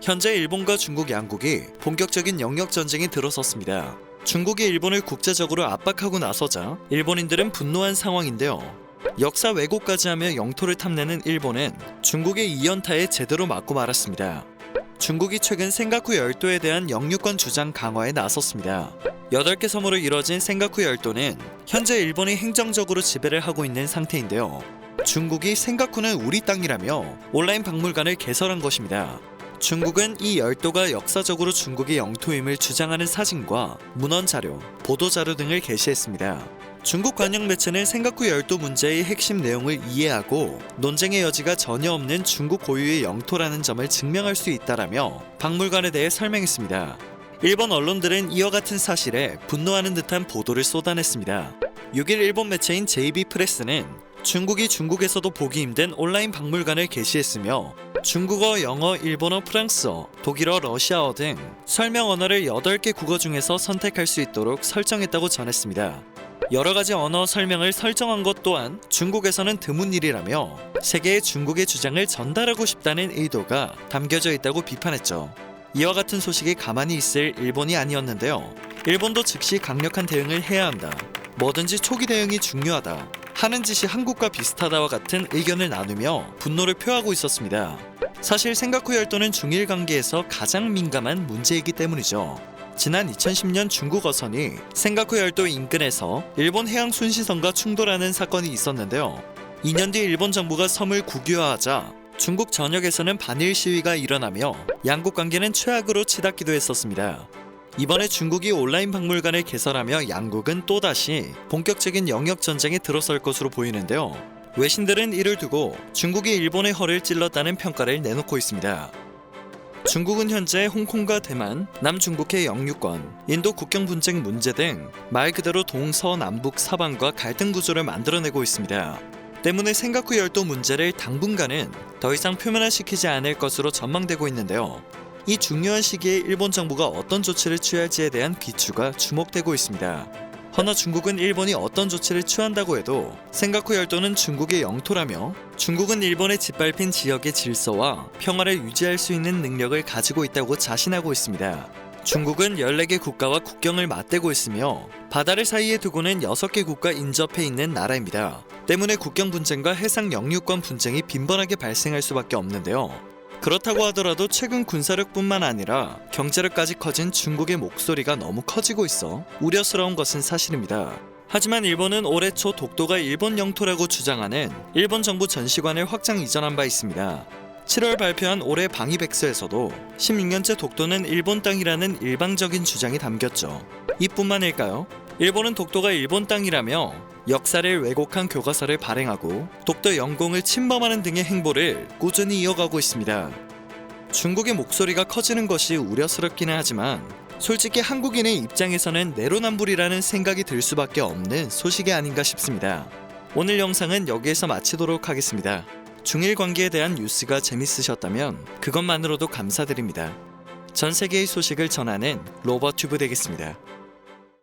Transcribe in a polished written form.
현재 일본과 중국 양국이 본격적인 영역 전쟁에 들어섰습니다. 중국이 일본을 국제적으로 압박하고 나서자 일본인들은 분노한 상황인데요. 역사 왜곡까지 하며 영토를 탐내는 일본은 중국의 이연타에 제대로 맞고 말았습니다. 중국이 최근 센가쿠 열도에 대한 영유권 주장 강화에 나섰습니다. 8개 섬으로 이뤄진 센가쿠 열도는 현재 일본이 행정적으로 지배를 하고 있는 상태인데요. 중국이 센가쿠는 우리 땅이라며 온라인 박물관을 개설한 것입니다. 중국은 이 열도가 역사적으로 중국의 영토임을 주장하는 사진과 문헌 자료, 보도 자료 등을 게시했습니다. 중국 관영 매체는 센가쿠 열도 문제의 핵심 내용을 이해하고 논쟁의 여지가 전혀 없는 중국 고유의 영토라는 점을 증명할 수 있다라며 박물관에 대해 설명했습니다. 일본 언론들은 이와 같은 사실에 분노하는 듯한 보도를 쏟아냈습니다. 6일 일본 매체인 JB 프레스는 중국이 중국에서도 보기 힘든 온라인 박물관을 게시했으며 중국어, 영어, 일본어, 프랑스어, 독일어, 러시아어 등 설명 언어를 8개 국어 중에서 선택할 수 있도록 설정했다고 전했습니다. 여러 가지 언어 설명을 설정한 것 또한 중국에서는 드문 일이라며 세계에 중국의 주장을 전달하고 싶다는 의도가 담겨져 있다고 비판했죠. 이와 같은 소식이 가만히 있을 일본이 아니었는데요. 일본도 즉시 강력한 대응을 해야 한다. 뭐든지 초기 대응이 중요하다. 하는 짓이 한국과 비슷하다와 같은 의견을 나누며 분노를 표하고 있었습니다. 사실 센가쿠 열도는 중일 관계에서 가장 민감한 문제이기 때문이죠. 지난 2010년 중국 어선이 센가쿠 열도 인근에서 일본 해양 순시선과 충돌하는 사건이 있었는데요. 2년 뒤 일본 정부가 섬을 국유화하자 중국 전역에서는 반일 시위가 일어나며 양국 관계는 최악으로 치닫기도 했었습니다. 이번에 중국이 온라인 박물관을 개설하며 양국은 또다시 본격적인 영역 전쟁에 들어설 것으로 보이는데요. 외신들은 이를 두고 중국이 일본의 허를 찔렀다는 평가를 내놓고 있습니다. 중국은 현재 홍콩과 대만, 남중국해 영유권, 인도 국경 분쟁 문제 등 말 그대로 동서남북 사방과 갈등 구조를 만들어내고 있습니다. 때문에 센가쿠 열도 문제를 당분간은 더 이상 표면화시키지 않을 것으로 전망되고 있는데요. 이 중요한 시기에 일본 정부가 어떤 조치를 취할지에 대한 귀추가 주목되고 있습니다. 허나 중국은 일본이 어떤 조치를 취한다고 해도 센가쿠 열도는 중국의 영토라며 중국은 일본의 짓밟힌 지역의 질서와 평화를 유지할 수 있는 능력을 가지고 있다고 자신하고 있습니다. 중국은 14개 국가와 국경을 맞대고 있으며 바다를 사이에 두고는 6개 국가 인접해 있는 나라입니다. 때문에 국경 분쟁과 해상 영유권 분쟁이 빈번하게 발생할 수밖에 없는데요. 그렇다고 하더라도 최근 군사력뿐만 아니라 경제력까지 커진 중국의 목소리가 너무 커지고 있어 우려스러운 것은 사실입니다. 하지만 일본은 올해 초 독도가 일본 영토라고 주장하는 일본 정부 전시관을 확장 이전한 바 있습니다. 7월 발표한 올해 방위백서에서도 16년째 독도는 일본 땅이라는 일방적인 주장이 담겼죠. 이뿐만일까요? 일본은 독도가 일본 땅이라며 역사를 왜곡한 교과서를 발행하고 독도 영공을 침범하는 등의 행보를 꾸준히 이어가고 있습니다. 중국의 목소리가 커지는 것이 우려스럽기는 하지만 솔직히 한국인의 입장에서는 내로남불이라는 생각이 들 수밖에 없는 소식이 아닌가 싶습니다. 오늘 영상은 여기에서 마치도록 하겠습니다. 중일 관계에 대한 뉴스가 재밌으셨다면 그것만으로도 감사드립니다. 전 세계의 소식을 전하는 로버튜브 되겠습니다.